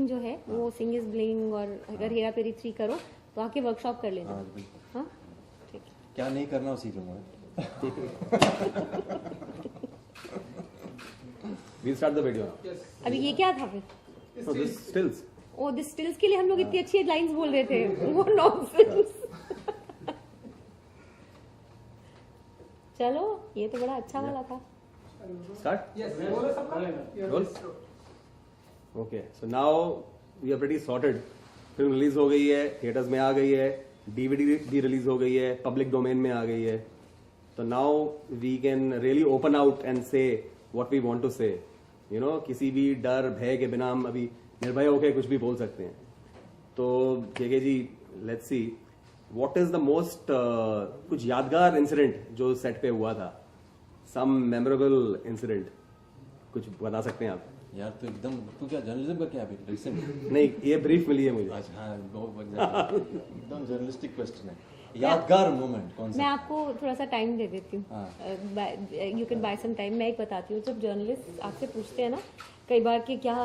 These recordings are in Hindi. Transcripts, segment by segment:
जो है वो सिंग इज ब्लिंग और अगर हेरा फेरी 3 करो तो आके वर्कशॉप कर लेना। हाँ ठीक है। क्या नहीं करना वो सीख लूंगा। We'll start the video. अभी ये क्या था फिर? So this stills. Oh this stills के लिए हम लोग इतनी अच्छी लाइंस बोल रहे थे, वो नॉनसेंस। चलो ये तो बड़ा अच्छा वाला था। Start? Yes. Roll. Okay. So now we are pretty sorted. Film release हो गई है, थिएटर्स में आ गई है, डीवीडी भी रिलीज हो गई है, पब्लिक डोमेन में आ गई है। तो now we can really open out and say what we want to say. You know, किसी भी डर भय के बिना हम अभी निर्भय होकर कुछ भी बोल सकते हैं। तो JK ji, let's see what is the most कुछ यादगार इंसिडेंट जो सेट पे हुआ था, सम मेमोरेबल इंसिडेंट कुछ बता सकते हैं आप? यार तो एकदम, तू क्या जर्नलिज्म का क्या अभी रिसेंट? नहीं, ये ब्रीफ मिली है मुझे। अच्छा हाँ, एकदम जर्नलिस्टिक क्वेश्चन है। यादगार मोमेंट कौन सा? मैं आपको थोड़ा सा टाइम दे देती हूँ, you can buy some time. मैं एक बताती हूँ, जब जर्नलिस्ट आपसे पूछते हैं ना कई बार कि क्या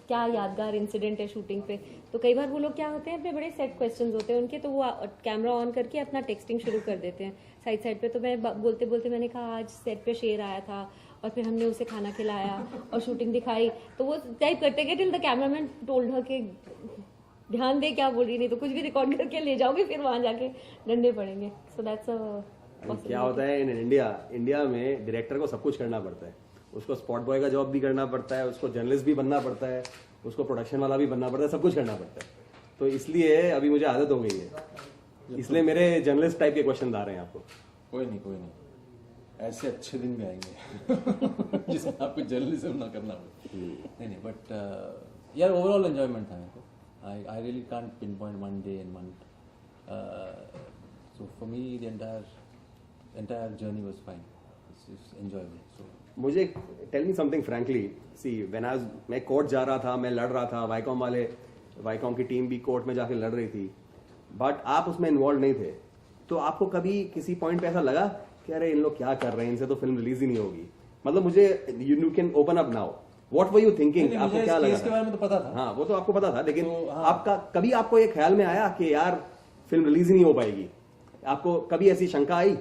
क्या यादगार इंसिडेंट है शूटिंग पे, तो कई बार वो लोग क्या होते हैं, अपने बड़े सेट क्वेश्चंस होते हैं उनके, तो वो कैमरा ऑन करके अपना टेक्सटिंग शुरू कर देते हैं साइड साइड पे। तो मैं बोलते बोलते मैंने कहा आज सेट पे शेर आया था और फिर हमने उसे खाना खिलाया और शूटिंग दिखाई, तो वो टाइप करते गए till the cameraman told her के ध्यान दे क्या बोल रही, नहीं तो कुछ भी रिकॉर्ड करके ले जाओगे फिर वहां जाके डंडे पड़ेंगे। सो दैट्स अ क्या होता है इन इंडिया में डायरेक्टर को सब कुछ करना पड़ता है। उसको स्पॉट बॉय का जॉब भी करना पड़ता है, उसको जर्नलिस्ट भी बनना पड़ता है, उसको प्रोडक्शन वाला भी बनना पड़ता है, सब कुछ करना पड़ता है। तो इसलिए अभी मुझे आदत हो गई है, इसलिए मेरे जर्नलिस्ट टाइप के क्वेश्चन आ रहे हैं आपको। कोई नहीं, ऐसे अच्छे दिन भी आएंगे जिसमें आपको जर्नलिज्म ना करना पड़े। नहीं बट यार ओवरऑल एंजॉयमेंट था मेरे को। I really can't pinpoint one day and month. So for me the entire journey was fine. It's enjoyable. So मुझे टेल मी समथिंग फ्रैंकली, सी मैं कोर्ट जा रहा था, मैं लड़ रहा था, वाईकॉम की टीम भी कोर्ट में जाके लड़ रही थी, बट आप उसमें इन्वॉल्व नहीं थे। तो आपको कभी किसी पॉइंट पे ऐसा लगा कि अरे इन लोग क्या कर रहे हैं, इनसे तो फिल्म रिलीज ही नहीं होगी? मतलब मुझे you can open up now, what were you thinking? आपको क्या लगा? इसके बारे में तो पता था। हाँ, वो तो आपको पता था, लेकिन तो, हाँ। आपका कभी आपको ये ख्याल में आया कि यार फिल्म रिलीज ही नहीं हो पाएगी? आपको कभी ऐसी शंका आई?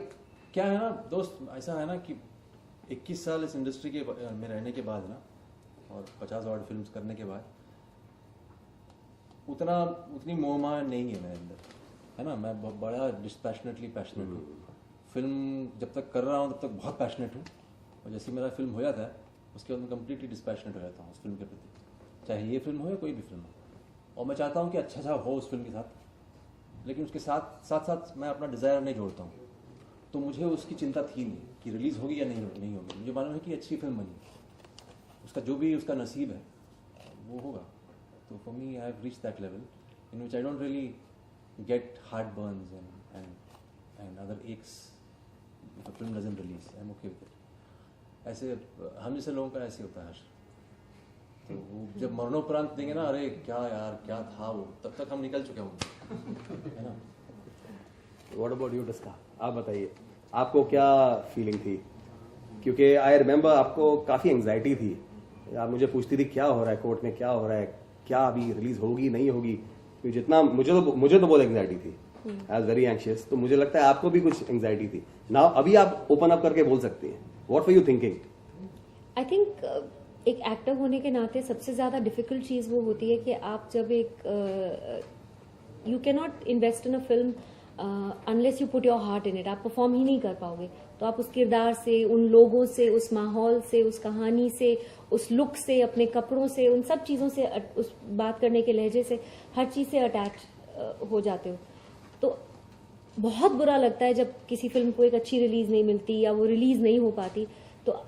क्या है ना दोस्त, ऐसा है ना कि 21 साल इस इंडस्ट्री के में रहने के बाद ना, और 50 ऑड फिल्म्स करने के बाद उतनी मोहमाया नहीं है मेरे अंदर, है ना। मैं बड़ा डिस्पैशनेटली पैशनेट हूँ। फिल्म जब तक कर रहा हूँ तब तक बहुत पैशनेट हूँ, और जैसे मेरा फिल्म हो जाता है उसके बाद मैं कंप्लीटली डिस्पैशनेट हो जाता हूँ उस फिल्म के प्रति, चाहे ये फिल्म हो या कोई भी फिल्म हो। और मैं चाहता हूँ कि अच्छा हो उस फिल्म के साथ, लेकिन उसके साथ मैं अपना डिज़ायर नहीं जोड़ता हूँ। तो मुझे उसकी चिंता थी नहीं कि रिलीज़ होगी या नहीं होगी। मुझे मालूम है कि अच्छी फिल्म बनी, उसका जो भी उसका नसीब है वो होगा। तो for me I have reached that level in which I don't really get heart Burns and other x if a film doesn't release. I am okay with it. ऐसे हम जैसे लोगों का ऐसे होता है। तो वो जब मरणोपरांत देंगे ना, अरे क्या यार क्या था वो, तब तक हम निकल चुके होंगे, है ना। व्हाट अबाउट यू डिस्का? आप बताइए, आपको क्या फीलिंग थी? क्योंकि आई रिमेम्बर आपको काफ़ी एंग्जाइटी थी। आप मुझे पूछती थी क्या हो रहा है कोर्ट में, क्या हो रहा है, क्या अभी रिलीज होगी नहीं होगी। क्योंकि जितना मुझे तो बहुत एंग्जाइटी थी, आई वाज वेरी एंशियस। तो मुझे लगता है आपको भी कुछ एंग्जाइटी थी ना। अभी आप ओपन अप करके बोल सकते हैं, what were you thinking? I think एक एक्टर होने के नाते सबसे ज़्यादा डिफिकल्ट चीज़ वो होती है कि आप जब you can not invest in a film unless you put your heart in it. आप परफॉर्म ही नहीं कर पाओगे। तो आप उस किरदार से, उन लोगों से, उस माहौल से, उस कहानी से, उस लुक से, अपने कपड़ों से, उन सब चीज़ों से, उस बात करने के लहजे से, हर चीज़ से अटैच हो जाते हो। तो बहुत बुरा लगता है जब किसी फिल्म को एक अच्छी रिलीज नहीं मिलती या वो रिलीज नहीं हो पाती। तो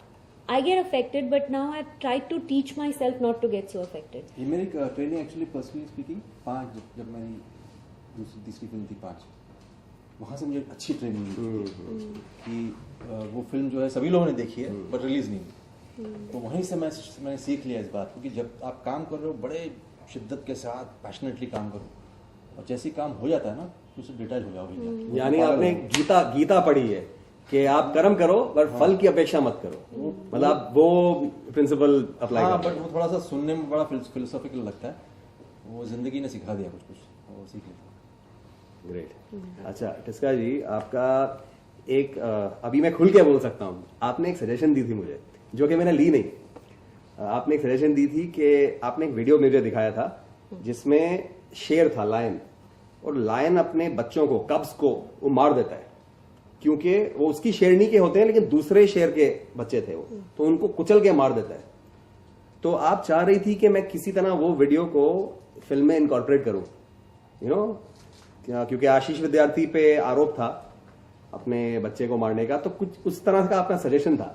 I get affected, but now I try to teach myself not to get so affected. ये मेरी ट्रेनिंग एक्चुअली पर्सनली स्पीकिंग 5 जब मेरी तीसरी फिल्म थी 5, वहाँ से मुझे अच्छी ट्रेनिंग मिली कि वो फिल्म जो है सभी लोगों ने देखी है बट रिलीज नहीं हुई। तो वहीं से मैंने सीख लिया इस बात को कि जब आप काम कर रहे हो बड़े शिद्दत के साथ पैशनेटली काम करो, और जैसे ही काम हो जाता है ना तो उससे डिटैच हो जाओगे। यानी आपने गीता पढ़ी है कि आप कर्म करो पर फल की अपेक्षा मत करो, मतलब वो प्रिंसिपल अप्लाई। हाँ, बट वो थोड़ा सा सुनने में बड़ा फिलोसॉफिकल लगता है, वो ज़िंदगी ने सिखा दिया कुछ वो सीख लिया। ग्रेट। अच्छा टिस्का जी, आपका एक अभी मैं खुल के बोल सकता हूँ, आपने एक सजेशन दी थी मुझे जो कि मैंने ली नहीं। आपने एक सजेशन दी थी कि आपने एक वीडियो मुझे दिखाया था जिसमें शेर था, लायन, और लायन अपने बच्चों को, कब्स को वो मार देता है क्योंकि वो उसकी शेरनी के होते हैं लेकिन दूसरे शेर के बच्चे थे वो, तो उनको कुचल के मार देता है। तो आप चाह रही थी कि मैं किसी तरह वो वीडियो को फिल्म में इनकॉर्पोरेट करूं, यू नो, क्योंकि आशीष विद्यार्थी पे आरोप था अपने बच्चे को मारने का, तो कुछ उस तरह का आपका सजेशन था।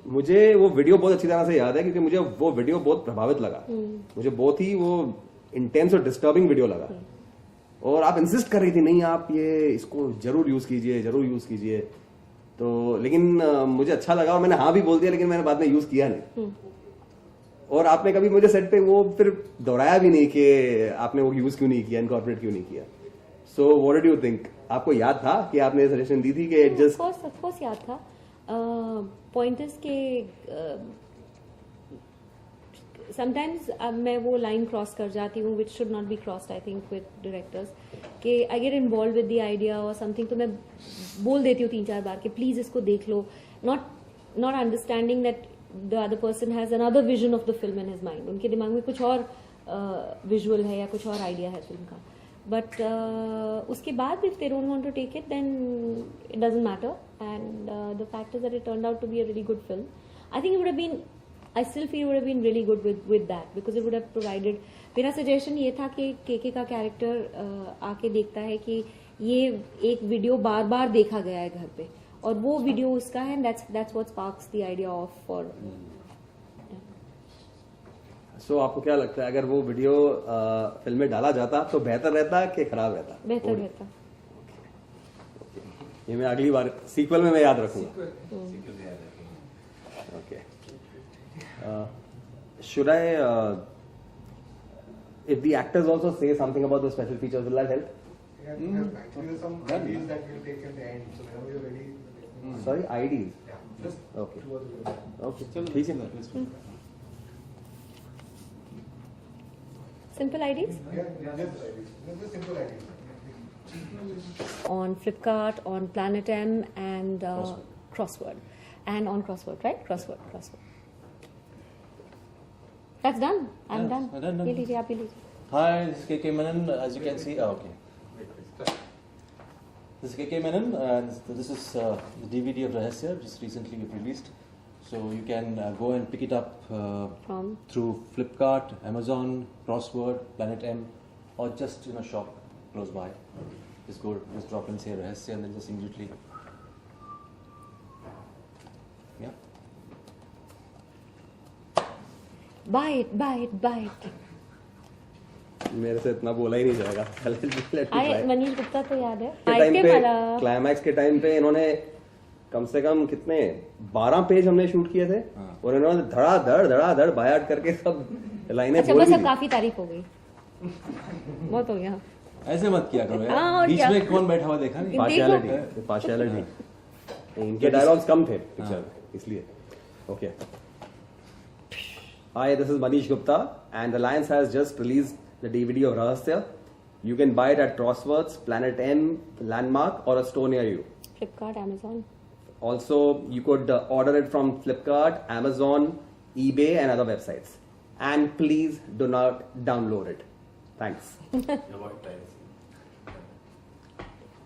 मुझे वो वीडियो बहुत अच्छी तरह से याद है क्योंकि मुझे वो वीडियो बहुत प्रभावित लगा, मुझे बहुत ही वो इंटेंस और डिस्टर्बिंग वीडियो लगा, और आप इंसिस्ट कर रही थी नहीं आप ये इसको जरूर यूज कीजिए, जरूर यूज कीजिए। तो लेकिन मुझे अच्छा लगा और मैंने हाँ भी बोल दिया, लेकिन मैंने बाद में यूज किया नहीं। और आपने कभी मुझे सेट पे वो फिर दोहराया भी नहीं कि आपने वो यूज क्यों नहीं किया, इनकॉर्पोरेट क्यों नहीं किया। So what do you think, आपको याद था कि आपने सजेशन दी थी कि जस्ट ऑफ कोर्स याद था। पॉइंट इज के समटाइम्स अब मैं वो लाइन क्रॉस कर जाती हूँ which should not be crossed I think with directors, कि I get involve with the idea और समथिंग, तो मैं बोल देती हूँ 3-4 बार कि प्लीज इसको देख लो, not understanding that the other person has another vision of the film in his mind, उनके दिमाग में कुछ और विजुअल है या कुछ और आइडिया है फिल्म का, बट उसके बाद if they don't want to take it then it doesn't matter, and the fact is that it turned out to be a really good film. I think it would have been, I still feel it would have been really good with that because it would have provided. मेरा सजेशन ये था कि केके का कैरेक्टर आके देखता है कि ये एक वीडियो बार बार देखा गया है घर पे और वो वीडियो उसका है, and that's what sparks the idea of for. So आपको क्या लगता है अगर वो वीडियो फिल्म में डाला जाता तो बेहतर रहता कि खराब रहता? बेहतर रहता। ये मैं अगली बार सीक्वल में मैं याद रखूंगा। Okay. Should I, if the actors also say something about the special features, will that help? Actually, there's some ideas that we'll take at the end. So whenever you're ready. Sorry, IDs. Yeah. Just Okay. 2 or 3. Okay. ठीक है। Simple IDs Yeah, just simple ideas. on Flipkart, on Planet M, and Crossword, and on Crossword, right? Crossword. That's done. I'm Yes, done. done. ये लीजिए, आप ये लीजिए। Hi, this is KK Menon. As you can see, okay. This is KK Menon, and this is the DVD of Rahasya, just recently we've released. So you can go and pick it up From through Flipkart, Amazon, Crossword, Planet M, or just in a shop close by. Just drop in, say Rahasya, and then just immediately. Yeah. buy it. मेरे से इतना बोला ही नहीं जाएगा। आई मनीष गुप्ता तो याद है। टाइम आइटम पे वाला क्लाइमैक्स के टाइम पे इन्होंने कम से कम कितने 12 पेज हमने शूट किए थे और इन्होंने धड़ाधड़ बायाट करके सब लाइनें अच्छा बोल बस दी अब थी। काफी तारीफ हो गई, बहुत हो गया। ऐसे मत किया करो हाँ, यार, और बीच क्या? में कौन बैठा हुआ देखा नहीं? पार्शियलिटी इनके डायलॉग्स कम थे पिक्चर में, इसलिए। Okay. Hi, this is Manish Gupta, and Alliance has just released the DVD of Rahasya. You can buy it at Crosswords, Planet M, Landmark, or a store near you. Flipkart, Amazon. Also, you could order it from Flipkart, Amazon, eBay, and other websites. And please do not download it. Thanks.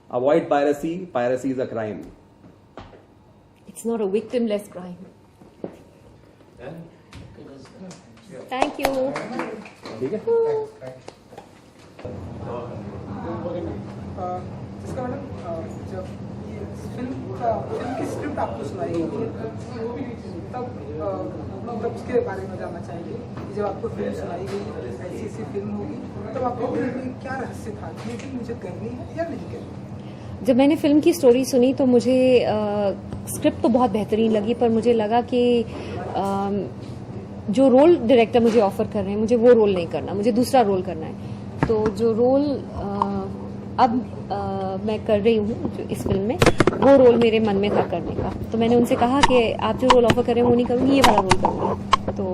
Avoid piracy. Piracy is a crime. It's not a victimless crime. Thank you. ठीक है? इसका मैडम जब ये फिल्म की स्क्रिप्ट आपको सुनाई गई तब उसके बारे में जानना चाहेंगे कि जब आपको फिल्म सुनाई गई ऐसी फिल्म होगी तब आपको दिल में क्या रहस्य था कि ये फिल्म मुझे करनी है या नहीं करनी? जब मैंने फिल्म की स्टोरी सुनी तो मुझे स्क्रिप्ट तो बहुत बेहतरीन लगी, पर मुझे लगा कि जो रोल डायरेक्टर मुझे ऑफर कर रहे हैं मुझे वो रोल नहीं करना, मुझे दूसरा रोल करना है। तो जो रोल अब मैं कर रही हूँ इस फिल्म में, वो रोल मेरे मन में था करने का। तो मैंने उनसे कहा कि आप जो रोल ऑफर कर रहे हैं वो नहीं करूँगी, ये वाला रोल करूँगी। तो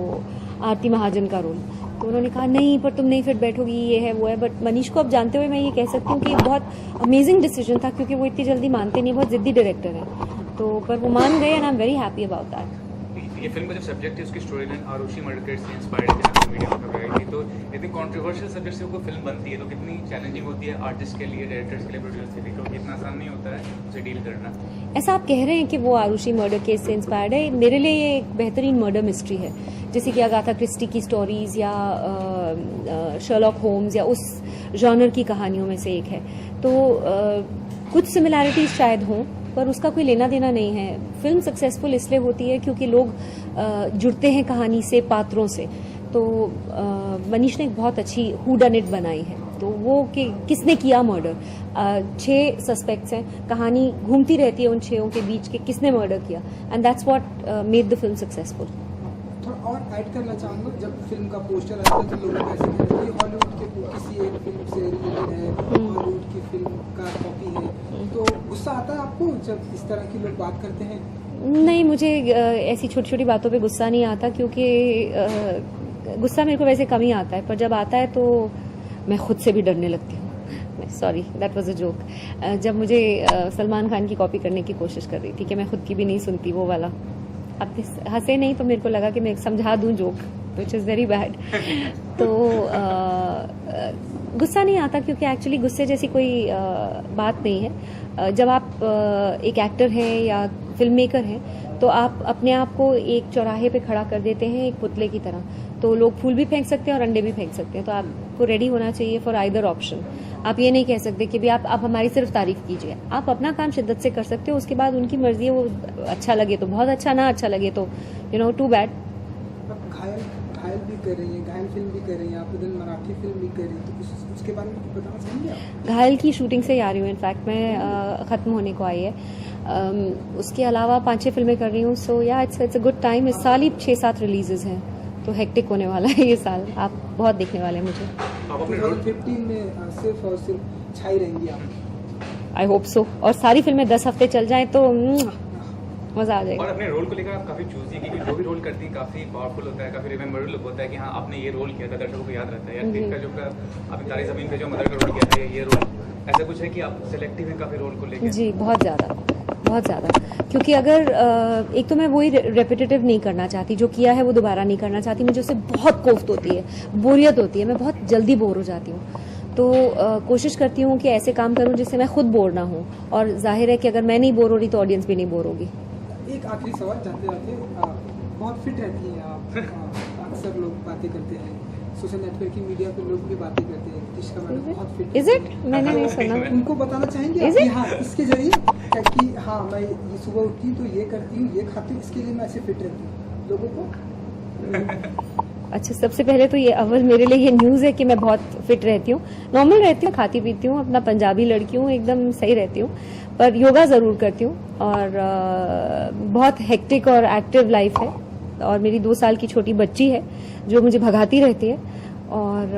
आरती महाजन का रोल। तो उन्होंने कहा नहीं पर तुम नहीं फिट बैठोगी, ये है वो है। बट मनीष को अब जानते हुए मैं ये कह सकती हूँ कि बहुत अमेजिंग डिसीजन था, क्योंकि वो इतनी जल्दी मानते नहीं, बहुत जिद्दी डायरेक्टर है। तो पर वो मान गए and I am very happy about that. ये फिल्म का जो सब्जेक्ट है उसकी story line Aarushi murder case से इंस्पायर्ड है, जहाँ मीडिया में खबर आई थी। तो इतनी कंट्रोवर्शियल सब्जेक्ट से कोई फिल्म बनती है तो कितनी चैलेंजिंग होती है आर्टिस्ट के लिए, डायरेक्टर्स के लिए, प्रोड्यूसर्स के लिए, क्योंकि इतना आसान नहीं होता है उसे डील करना। ऐसा आप कह रहे हैं कि वो आरुषि मर्डर केस से इंस्पायर्ड है, मेरे लिए ये एक बेहतरीन मर्डर मिस्ट्री है, जैसे कि अगाथा क्रिस्टी की स्टोरीज या शर्लॉक होम्स या उस जॉनर की कहानियों में से एक है। तो कुछ सिमिलैरिटीज शायद हों, पर उसका कोई लेना देना नहीं है। फिल्म सक्सेसफुल इसलिए होती है क्योंकि लोग जुड़ते हैं कहानी से, पात्रों से। तो मनीष ने एक बहुत अच्छी हू डन इट बनाई है। तो वो कि किसने किया मर्डर, 6 सस्पेक्ट्स हैं, कहानी घूमती रहती है उन 6 के बीच के किसने मर्डर किया, and that's what made the film successful. थोड़ा और ऐड करना चाहूँगा, जब फिल्म का पोस्टर आता है तो लोग ऐसे कहते हैं कि हॉलीवुड के किसी एक फिल्म से रिलेटेड है, हॉलीवुड की फिल्म का कॉपी है, तो गुस्सा आता है आपको जब इस तरह की लोग बात करते हैं? नहीं, मुझे ऐसी छोटी छोटी बातों पे गुस्सा नहीं आता, क्योंकि गुस्सा मेरे को वैसे कम ही आता है, पर जब आता है तो मैं खुद से भी डरने लगती हूँ। Sorry, that was a joke. जब मुझे सलमान खान की कॉपी करने की कोशिश कर रही थी कि मैं खुद की भी नहीं सुनती वो वाला, अब हंसे नहीं तो मेरे को लगा कि मैं समझा दूं joke, which is very bad. तो गुस्सा नहीं आता, क्योंकि एक्चुअली गुस्से जैसी कोई बात नहीं है। जब आप एक एक्टर हैं या फिल्म मेकर हैं तो आप अपने आप को एक चौराहे पे खड़ा कर देते हैं, एक पुतले की तरह। तो लोग फूल भी फेंक सकते हैं और अंडे भी फेंक सकते हैं, तो आपको रेडी होना चाहिए फॉर आइदर ऑप्शन। आप ये नहीं कह सकते कि भी आप हमारी सिर्फ तारीफ कीजिए। आप अपना काम शिद्दत से कर सकते हो, उसके बाद उनकी मर्जी है, वो अच्छा लगे तो बहुत अच्छा, ना अच्छा लगे तो टू बैड। आप घायल भी कर रही हैं, घायल फिल्म भी कर रही हैं, आप उधर मराठी फिल्म भी कर रही हैं, तो कुछ उसके बारे में कुछ बताना चाहेंगे आप? घायल की शूटिंग से ही आ रही हूँ, इनफैक्ट मैं ख़त्म होने को आई है। उसके अलावा 5-6 फिल्में कर रही हूँ। सो या इट्स अ गुड टाइम। इस साल ही 6-7 रिलीजेज हैं, तो हेक्टिक होने वाला है ये साल। आप बहुत देखने वाले हैं मुझे। 2015 में सिर्फ और सिर्फ छाई रहेंगी आप? I hope so. और सारी फिल्में 10 हफ्ते चल जाएं तो मजा आ जाएगा। और अपने रोल को लेकर आप काफी चूजी है, क्योंकि जो भी रोल करती है काफी पावरफुल होता है, काफी रिमेम्बरेबल होता है कि हाँ आपने ये रोल किया था, दर्शकों को याद रहता है। यार टिक्का जो आपने तारी जमीन पे जो मदर का रोल किया था, ये रोल ऐसा कुछ है कि आप सिलेक्टिव हैं काफी रोल को लेकर? जी, बहुत ज़्यादा। क्योंकि अगर एक तो मैं वही रेपिटेटिव नहीं करना चाहती, जो किया है वो दोबारा नहीं करना चाहती। मुझे उससे बहुत कोफ्त होती है, बोरियत होती है, मैं बहुत जल्दी बोर हो जाती हूँ। तो कोशिश करती हूँ कि ऐसे काम करूँ जिससे मैं खुद बोर ना हूँ, और जाहिर है कि अगर मैं नहीं बोर हो रही तो ऑडियंस भी नहीं बोर होगी। एक आखिरी सवाल जाते जाते, बहुत फिट रहती हैं आप, अक्सर लोग बातें करते हैं, सोशल नेटवर्क की मीडिया पे लोग भी बातें करते हैं कि तिष्का मैडम बहुत फिट। Is it? मैंने नहीं सुना। उनको बताना चाहेंगे Is आप कि it? हाँ इसके जरिए कि हाँ मैं ये सुबह उठती हूँ तो ये करती हूँ, ये खाती हूँ, इसके लिए मैं ऐसे फिट रहती हूँ लोगों को? अच्छा, सबसे पहले तो ये अव्वल मेरे लिए ये न्यूज़ है कि मैं बहुत फिट रहती हूँ, नॉर्मल रहती हूँ, खाती पीती हूँ, अपना पंजाबी लड़की हूँ, एकदम सही रहती हूँ। पर योगा ज़रूर करती हूँ, और बहुत हेक्टिक और एक्टिव लाइफ है। और मेरी 2 साल की छोटी बच्ची है जो मुझे भगाती रहती है, और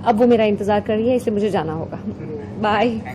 अब वो मेरा इंतज़ार कर रही है, इसलिए मुझे जाना होगा। बाय।